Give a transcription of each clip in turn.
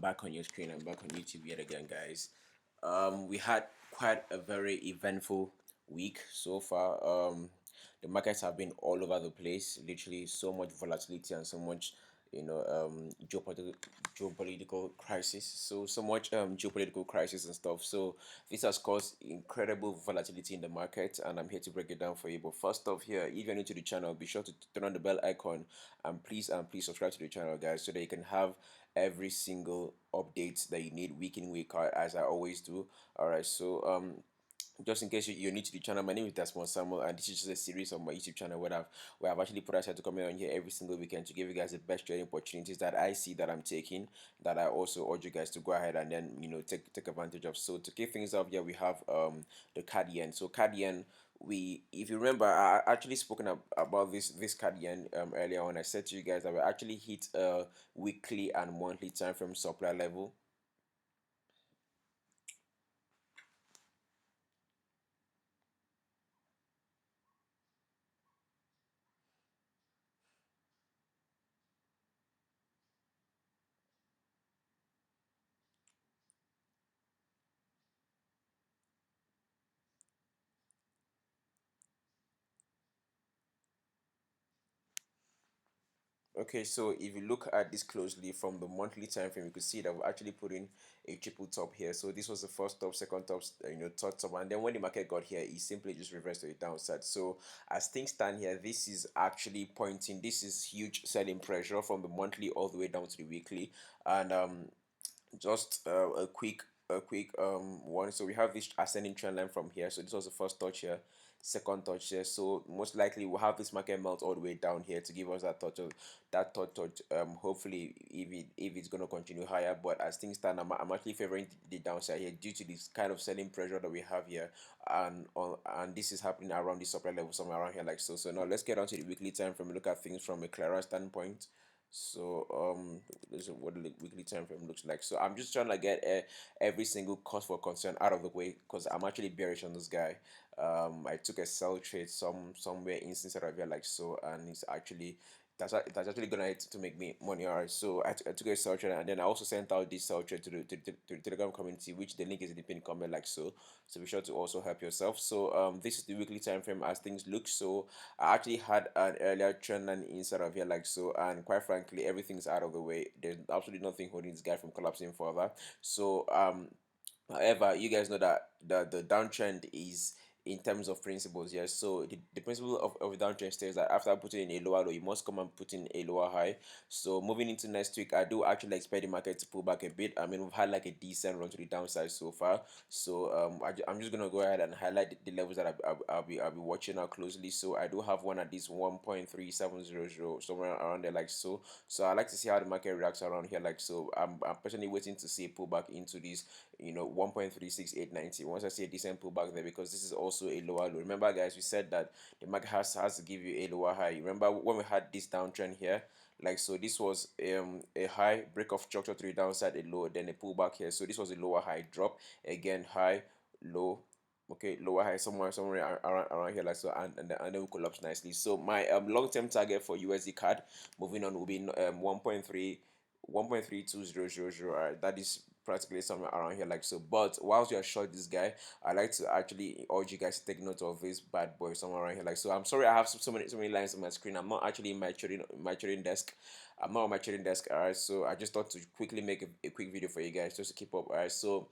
back on your screen. I'm back on YouTube yet again, guys. We had quite a very eventful week so far. The markets have been all over the place. Literally, so much volatility and so much, geopolitical crisis. So much geopolitical crisis and stuff. So this has caused incredible volatility in the market, and I'm here to break it down for you. But first off, here, if you're new to the channel, be sure to turn on the bell icon and please subscribe to the channel, guys, so that you can have every single update that you need week in week out, as I always do. All right, so just in case you're new to the channel, my name is Desmond Samuel, and this is just a series on my YouTube channel where I've actually put aside to come in on here every single weekend to give you guys the best trading opportunities that I see that I'm taking, that I also urge you guys to go ahead and then take advantage of. So to kick things off, yeah, we have the CAD yen. So CAD yen, we, if you remember, I actually spoken about this CAD yen earlier on. I said to you guys that we actually hit a weekly and monthly time frame supply level. Okay, so if you look at this closely from the monthly time frame, you could see that we're actually putting a triple top here. So this was the first top, second top, third top, and then when the market got here, it simply just reversed to the downside. So as things stand here, this is actually pointing. This is huge selling pressure from the monthly all the way down to the weekly, and just a quick one. So we have this ascending trend line from here. So this was the first touch here, second touch here. So most likely we'll have this market melt all the way down here to give us that touch. Hopefully, if it's gonna continue higher, but as things stand, I'm actually favoring the downside here due to this kind of selling pressure that we have here, and this is happening around the supply level somewhere around here like so. So now let's get on to the weekly time frame. Look at things from a clearer standpoint. So this is what the weekly time frame looks like. So I'm just trying to get every single cause for concern out of the way, because I'm actually bearish on this guy. I took a sell trade somewhere instance of here like so, and it's actually that's actually gonna hit to make me money. Alright, so I took a sell trade, and then I also sent out this sell trade to the Telegram community, which the link is in the pinned comment like so. So be sure to also help yourself. So this is the weekly time frame as things look. So I actually had an earlier trend line inside of here like so, and quite frankly, everything's out of the way. There's absolutely nothing holding this guy from collapsing further. So however, you guys know that the downtrend is in terms of principles. Yes, so the principle of a downtrend states that after putting in a lower low, you must come and put in a lower high. So moving into next week, I do actually expect the market to pull back a bit. I mean, we've had like a decent run to the downside so far. So I'm just gonna go ahead and highlight the levels that I'll be watching out closely. So I do have one at this 1.3700, somewhere around there like so. So I like to see how the market reacts around here like so. I'm personally waiting to see a pullback into this 1.36890. Once I see a decent pullback there, because this is also a lower low. Remember, guys, we said that the market has to give you a lower high. Remember when we had this downtrend here, like so, this was a high break of structure to the downside, a low, then a pullback here. So this was a lower high drop, again high, low, okay, lower high, somewhere around here like so, and then we collapse nicely. So my long-term target for USD card, moving on, will be 1.3200. Alright, that is practically somewhere around here like so. But whilst you are short this guy, I like to actually urge you guys to take note of this bad boy somewhere around here like so. I'm sorry, I have so many lines on my screen. I'm not actually in my trading desk. I'm not on my trading desk. Alright, so I just thought to quickly make a quick video for you guys just to keep up. Alright, so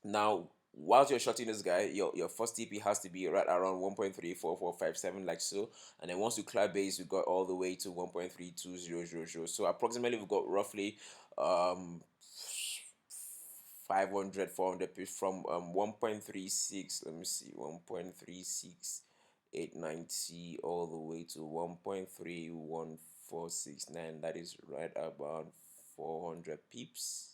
now, whilst you're shorting this guy, your first TP has to be right around 1.34457 like so, and then once you clear base, we got all the way to 1.32000. So approximately we've got roughly um 500 400 pips from 1.36, let me see, 1.36890 all the way to 1.31469. that is right about 400 pips.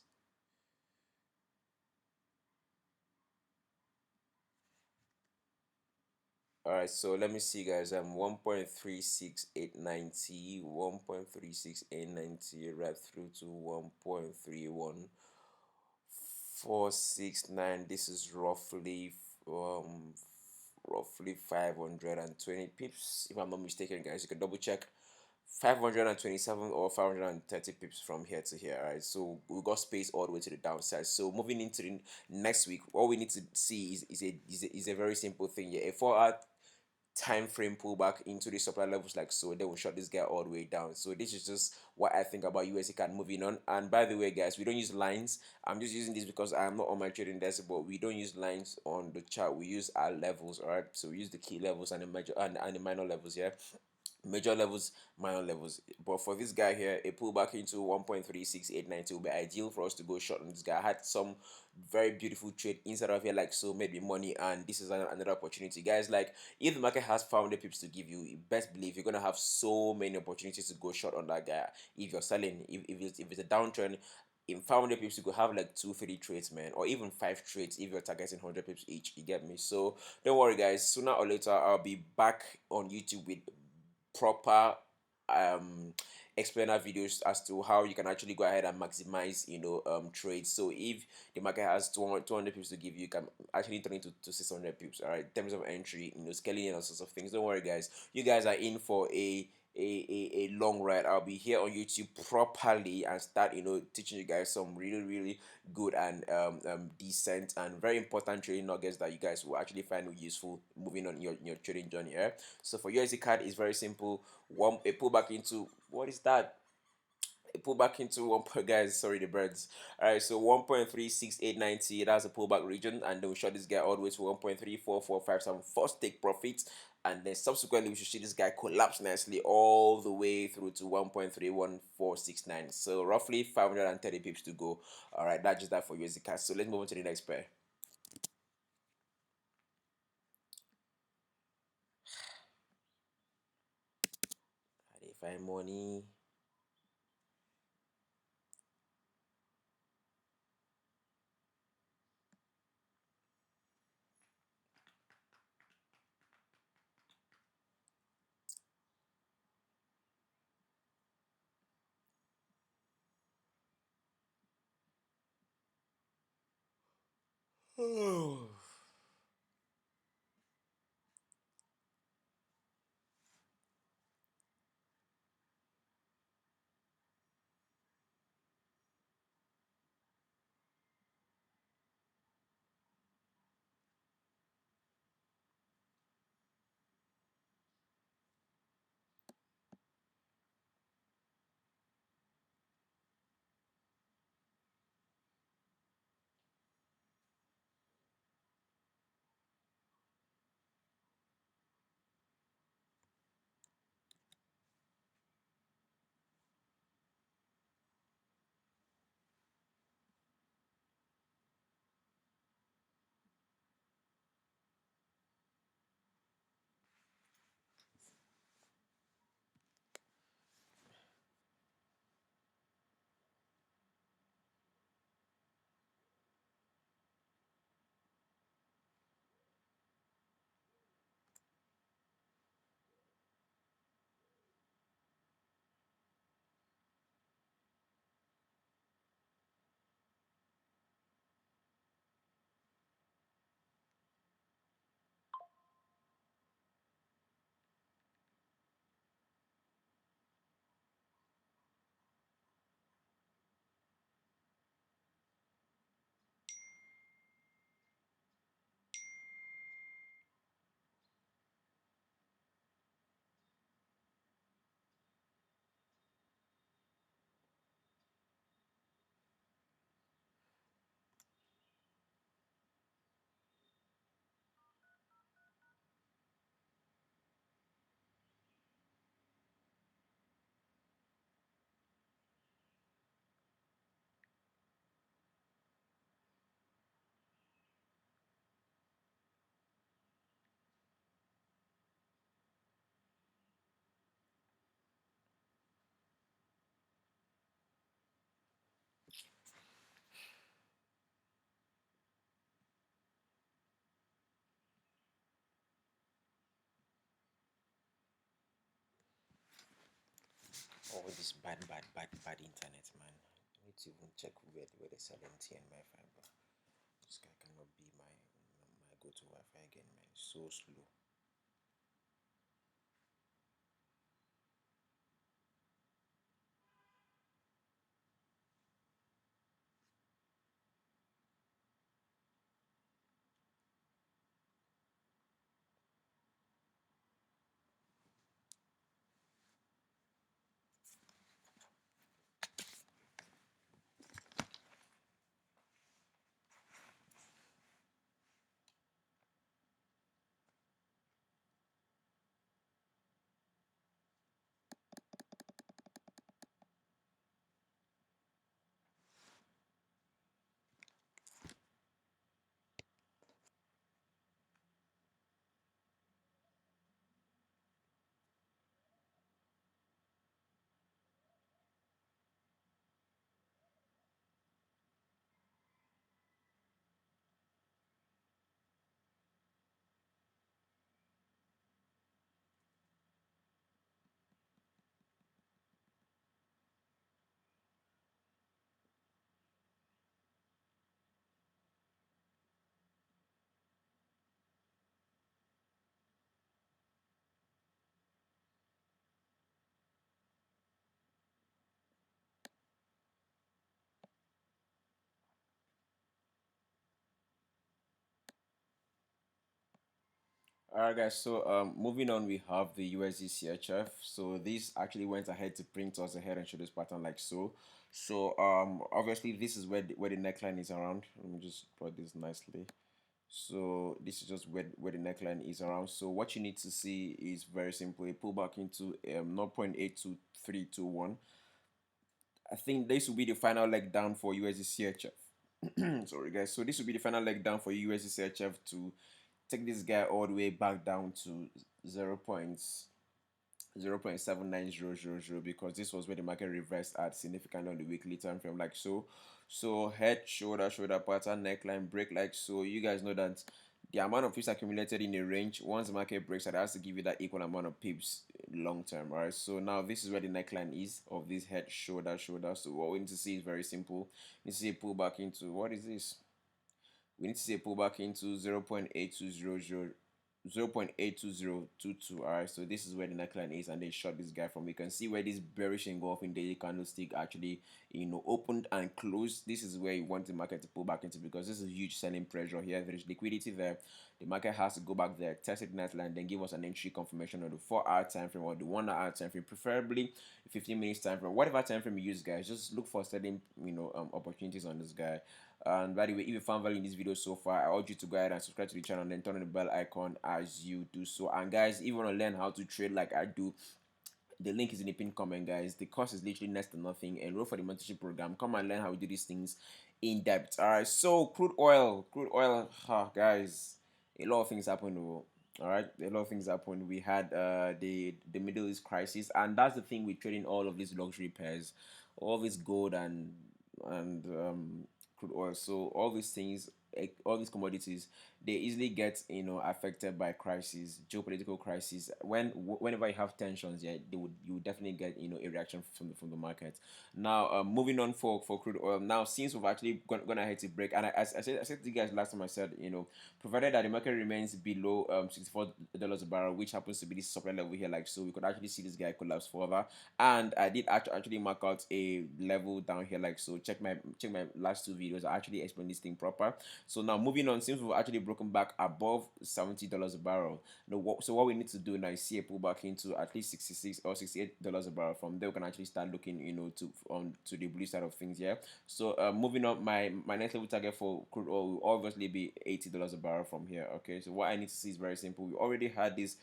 Alright, so let me see, guys. 1.36890, 1.36890 right through to 1.31469. This is roughly 520 pips, if I'm not mistaken, guys. You can double check. 527 or 530 pips from here to here. All right, so we got space all the way to the downside. So moving into the next week, all we need to see is a very simple thing. Yeah, a 4 hour time frame pullback into the supply levels like so, then we'll shut this guy all the way down. So this is just what I think about USD card moving on. And by the way, guys, we don't use lines. I'm just using this because I'm not on my trading desk, but we don't use lines on the chart. We use our levels. All right, so we use the key levels and the major and the minor levels. Yeah, major levels, minor levels. But for this guy here, a pullback into 1.36892 will be ideal for us to go short on this guy. I had some very beautiful trade inside of here, like so, made me money, and this is another opportunity, guys. Like, if the market has 500 pips to give you, best believe you're gonna have so many opportunities to go short on that guy. If you're selling, if it's a downtrend, in 500 pips you could have like 2 3 trades, man, or even 5 trades if you're targeting 100 pips each. You get me? So don't worry, guys, sooner or later I'll be back on YouTube with proper um explainer videos as to how you can actually go ahead and maximize trades. So if the market has 200 pips to give you, you can actually turn it to 600 pips, all right, in terms of entry, scaling and all sorts of things. Don't worry, guys, you guys are in for a long ride. I'll be here on YouTube properly and start teaching you guys some really really good and decent and very important trading nuggets that you guys will actually find useful moving on your trading journey. Yeah. So for USD card, it's very simple. One a pullback into what is that? A pullback into one point, guys. Sorry, the birds. All right, so 1.36890. That's a pullback region, and then we shot this guy all the way to 1.34457. First take profits, and then subsequently we should see this guy collapse nicely all the way through to 1.31469. So roughly 530 pips to go. All right, that's just that for USD card. So let's move on to the next pair. I find money. Oh, this bad internet, man. I need to even check where they sell MTN Wi-Fi, but this guy cannot be my go-to Wi-Fi again, man. So slow. Alright guys, so moving on, we have the USD CHF. So this actually went ahead to print us a head and shoulders pattern like so. So obviously this is where the neckline is around. Let me just put this nicely. So this is just where the neckline is around. So what you need to see is very simple. Pull back into 0.82321. I think this will be the final leg down for USD CHF. Sorry guys. So this will be the final leg down for USD CHF to take this guy all the way back down to 0.79000, because this was where the market reversed at significantly on the weekly time frame like so. So head, shoulder pattern, neckline, break like so. You guys know that the amount of pips accumulated in a range, once the market breaks, it has to give you that equal amount of pips long term. All right, so now this is where the neckline is of this head, shoulder. So what we need to see is very simple. We need to see a pull back into, what is this? We need to see a pullback into 0.82022. All right, so this is where the neckline is, and they shot this guy from. You can see where this bearish engulfing daily candlestick actually opened and closed. This is where you want the market to pull back into, because this is huge selling pressure here. There is liquidity there. The market has to go back there, test the neckline, then give us an entry confirmation on the 4-hour time frame or the 1 hour time frame, preferably 15 minutes time frame. Whatever time frame you use, guys, just look for certain opportunities on this guy. And by the way, if you found value in this video so far, I urge you to go ahead and subscribe to the channel and then turn on the bell icon as you do so. And guys, if you want to learn how to trade like I do, the link is in the pinned comment, guys. The cost is literally next to nothing. Enroll for the mentorship program. Come and learn how we do these things in depth. All right. So crude oil, guys. A lot of things happened. Oh. All right, a lot of things happened. We had the Middle East crisis, and that's the thing with trading all of these luxury pairs, all this gold and crude oil. So all these things, all these commodities, they easily get affected by crises, geopolitical crises. Whenever you have tensions, yeah, you would definitely get a reaction from the market. Now, moving on for crude oil. Now, since we've actually gone ahead to break, and I said to you guys last time, I said provided that the market remains below $64 a barrel, which happens to be this supply level here, like so, we could actually see this guy collapse further. And I did actually mark out a level down here, like so. Check my last two videos. I actually explained this thing proper. So now moving on, since we've actually broken back above $70 a barrel, so what we need to do now is see a pullback into at least 66 or $68 a barrel. From there, we can actually start looking, to the blue side of things. Yeah. So moving on, my next level target for crude oil will obviously be $80 a barrel from here. Okay. So what I need to see is very simple. We already had this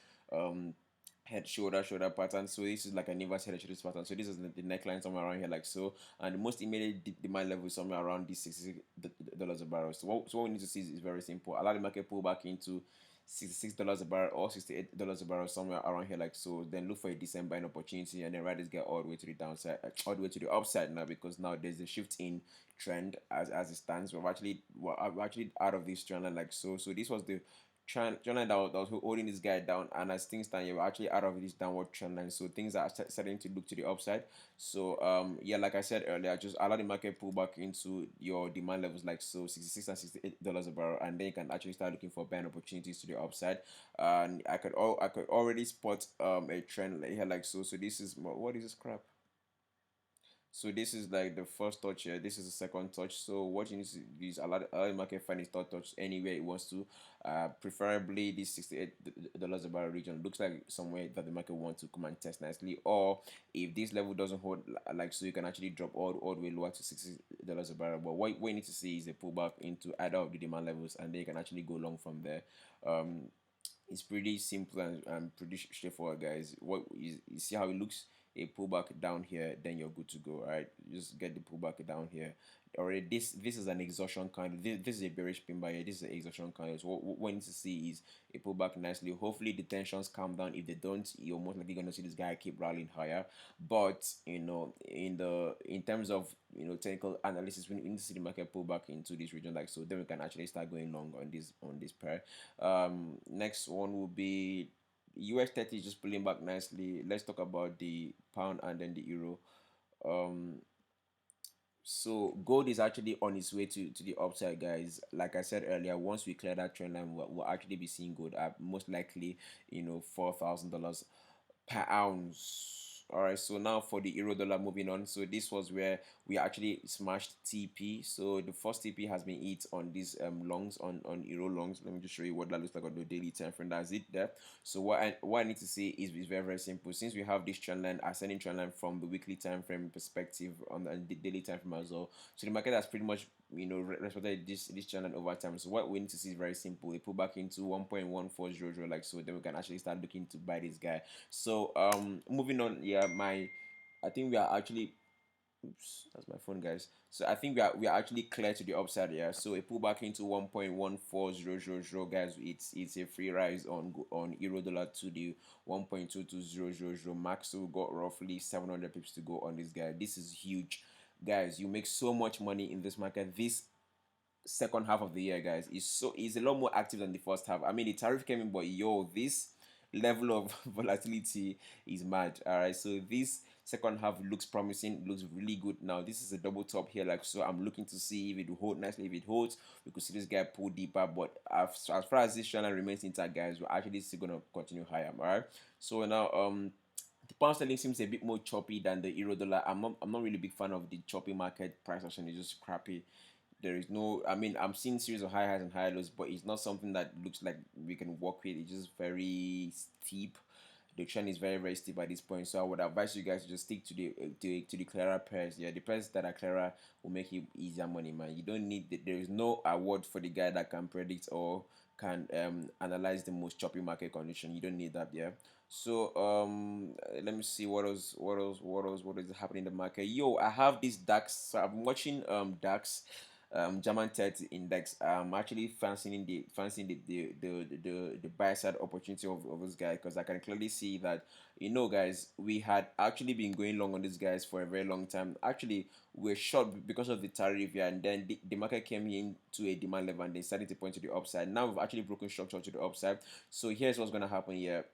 head shoulder pattern. So this is like an inverse head and shoulders pattern. So this is the neckline somewhere around here like so, and the most immediate demand level is somewhere around this $66 a barrel. So what we need to see is very simple. Allow the market pull back into $66 a barrel or $68 a barrel, somewhere around here like so. Then look for a decent buying opportunity and then ride this guy all the way to the downside, all the way to the upside now, because now there's a shift in trend as it stands. We're actually out of this trend line like so. So this was the trend line that was holding this guy down, and as things stand, you're actually out of this downward trend line, so things are starting to look to the upside. So yeah, like I said earlier, just allow the market pull back into your demand levels like so, 66 and $68 a barrel, and then you can actually start looking for buying opportunities to the upside. And I could already spot a trend here like so. So this is what is this crap. So this is like the first touch here. This is the second touch. So what you need to do is allow the market find its third touch anywhere it wants to. Preferably this $68 a barrel region looks like somewhere that the market wants to come and test nicely. Or if this level doesn't hold like so, you can actually drop all the way lower to $60 a barrel. But what you need to see is a pullback into either of the demand levels, and then you can actually go long from there. It's pretty simple and pretty straightforward, guys. What you see how it looks, a pullback down here, then you're good to go. All right, just get the pullback down here. Already, this is an exhaustion candle. This is a bearish pin buy here. This is an exhaustion candle. So what we need to see is a pullback nicely. Hopefully the tensions calm down. If they don't, you're most likely going to see this guy keep rallying higher. But in terms of technical analysis, we need to see the market pull back into this region like so, then we can actually start going long on this pair. Next one will be US 30 is just pulling back nicely. Let's talk about the pound and then the euro. Um, so gold is actually on its way to the upside, guys. Like I said earlier, once we clear that trend line, we'll actually be seeing gold at most likely $4,000 per ounce. All right, so now for the euro dollar, moving on. So this was where we actually smashed TP. So the first TP has been hit on these longs, on euro longs. Let me just show you what that looks like on the daily time frame. That's it there. So what I need to say is very, very simple. Since we have this trend line, ascending trend line from the weekly time frame perspective on the daily time frame as well, so the market has pretty much respected this trend line over time. So what we need to see is very simple. We pull back into 1.1400 like so, then we can actually start looking to buy this guy. So moving on, yeah, I think we are actually, oops, that's my phone, guys. So I think we are actually clear to the upside, yeah. So a pullback into 1.14000, guys. It's a free rise on euro dollar to the 1.22000 max. So we got roughly 700 pips to go on this guy. This is huge, guys. You make so much money in this market. This second half of the year, guys, is a lot more active than the first half. I mean, the tariff came in, but yo, this level of volatility is mad. All right, so this second half looks promising, looks really good. Now this is a double top here, like so. I'm looking to see if it will hold nicely. If it holds, we could see this guy pull deeper. But as far as this channel remains intact, guys, we're actually still gonna continue higher. All right, so now the pound sterling seems a bit more choppy than the euro dollar. I'm not really a big fan of the choppy market. Price action is just crappy. There is no, I mean, I'm seeing series of high highs and high lows, but it's not something that looks like we can work with. It's just very steep. The trend is very, very steep at this point. So I would advise you guys to just stick to the clearer pairs. Yeah, the pairs that are clearer will make you easier money, man. You don't need there is no award for the guy that can predict or can analyze the most choppy market condition. You don't need that. Yeah. So let me see what is happening in the market. Yo, I have this DAX. So I'm watching DAX, German 30 index. I'm actually fancying the buy side opportunity of this guy, because I can clearly see that, guys, we had actually been going long on these guys for a very long time. Actually, we're short because of the tariff, yeah, and then the market came in to a demand level and they started to point to the upside. Now we've actually broken structure to the upside. So here's what's gonna happen here.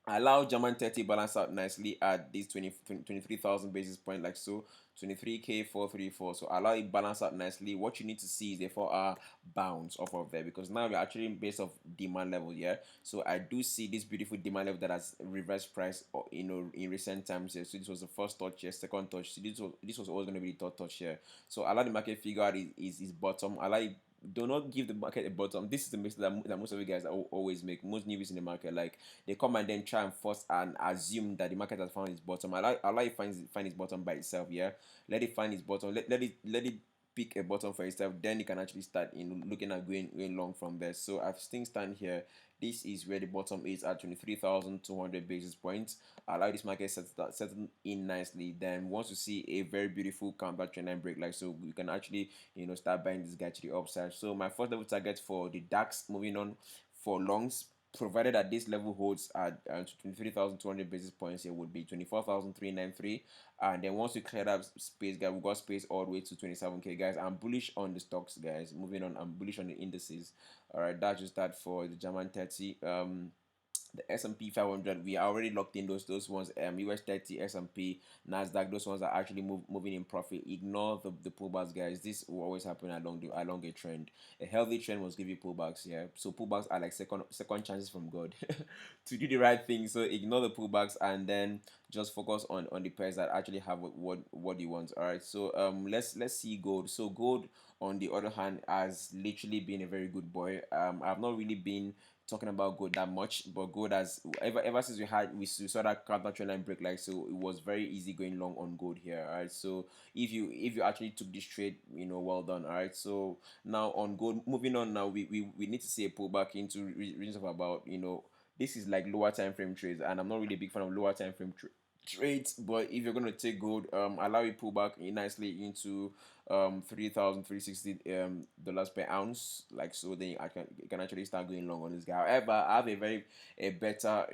Allow German 30 balance out nicely at this 23,000 basis point, like so, 23k 434. So allow it balance out nicely. What you need to see is the 4 hour bounce off of there, because now we're actually in base of demand level, yeah. So I do see this beautiful demand level that has reversed price, in recent times here. So this was the first touch here, second touch. So this was always going to be the third touch here. So allow the market figure out is bottom. Allow it, do not give the market a bottom. This is the mistake that most of you guys always make. Most newbies in the market, like, they come and then try and force and assume that the market has found its bottom. I like find its bottom by itself. Yeah, let it find its bottom. Let it pick a bottom for itself. Then you can actually start looking at going long from there. So as things stand here, this is where the bottom is at 23,200 basis points. Allow this market settle in nicely. Then once you see a very beautiful counter trend line break, like so, you can actually start buying this guy to the upside. So my first level target for the DAX, moving on for longs, provided that this level holds at 23,200 basis points, here would be 24,393. And then once we clear that space, guys, we got space all the way to 27k, guys. I'm bullish on the stocks, guys. Moving on, I'm bullish on the indices. All right, that's just that for the German 30. The S&P 500, we are already locked in those ones. US 30, S&P, Nasdaq, those ones are actually moving in profit. Ignore the pullbacks, guys. This will always happen along a trend. A healthy trend must give you pullbacks. Yeah, so pullbacks are like second chances from God to do the right thing. So ignore the pullbacks and then just focus on the pairs that actually have what you want. All right, so let's see gold. So gold, on the other hand, has literally been a very good boy. I've not really been talking about gold that much, but gold has ever since we saw that counter trend line break, like so, it was very easy going long on gold here. All right, so if you actually took this trade, well done. All right, so now on gold, moving on, now we need to see a pullback into regions of about, this is like lower time frame trades, and I'm not really a big fan of lower time frame trades. But if you're going to take gold, allow it pull back nicely into 3,360 dollars per ounce, like so, then you can actually start going long on this guy. However, I have a better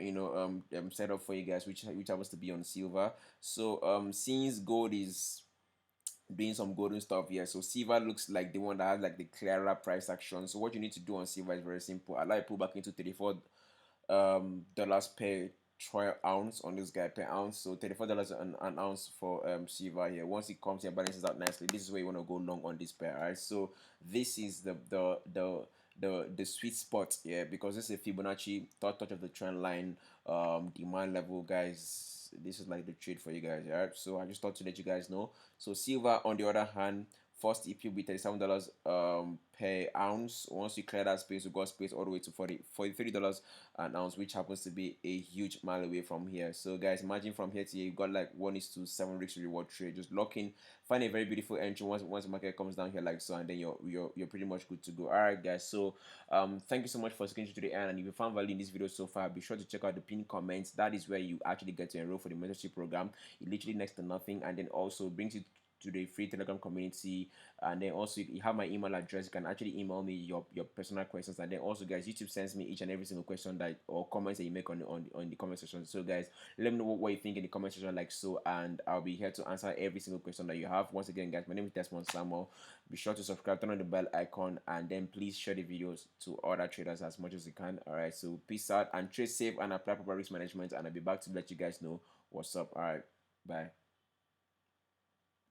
setup for you guys, which happens to be on silver. So since gold is doing some golden stuff here, so silver looks like the one that has like the clearer price action. So what you need to do on silver is very simple. Allow it pull back into 34 dollars per troy ounce on this guy per ounce. So $34 an ounce for silver here. Once it comes here, balances out nicely, this is where you want to go long on this pair. All right, so this is the sweet spot here, because this is a Fibonacci third touch of the trend line demand level, guys. this is like the trade for you guys. All right, so I just thought to let you guys know. So silver on the other hand, first EP will be $37 per ounce. Once you clear that space, you got space all the way to $43 an ounce, which happens to be a huge mile away from here. So guys, imagine from here to here, you got like 1:7 risk to reward trade. Just lock in, find a very beautiful entry once the market comes down here like so, and then you're pretty much good to go. All right, guys. So thank you so much for sticking to the end. And if you found value in this video so far, be sure to check out the pinned comments. That is where you actually get to enroll for the mentorship program. It literally next to nothing, and then also brings you to the free Telegram community. And then also you have my email address. You can actually email me your personal questions. And then also, guys, YouTube sends me each and every single question that or comments that you make on the comment section. So guys, let me know what you think in the comment section like so, and I'll be here to answer every single question that you have. Once again, guys, my name is Desmond Samuel. Be sure to subscribe, turn on the bell icon, and then please share the videos to other traders as much as you can. All right, so peace out and trade safe and apply proper risk management, and I'll be back to let you guys know what's up. All right, bye.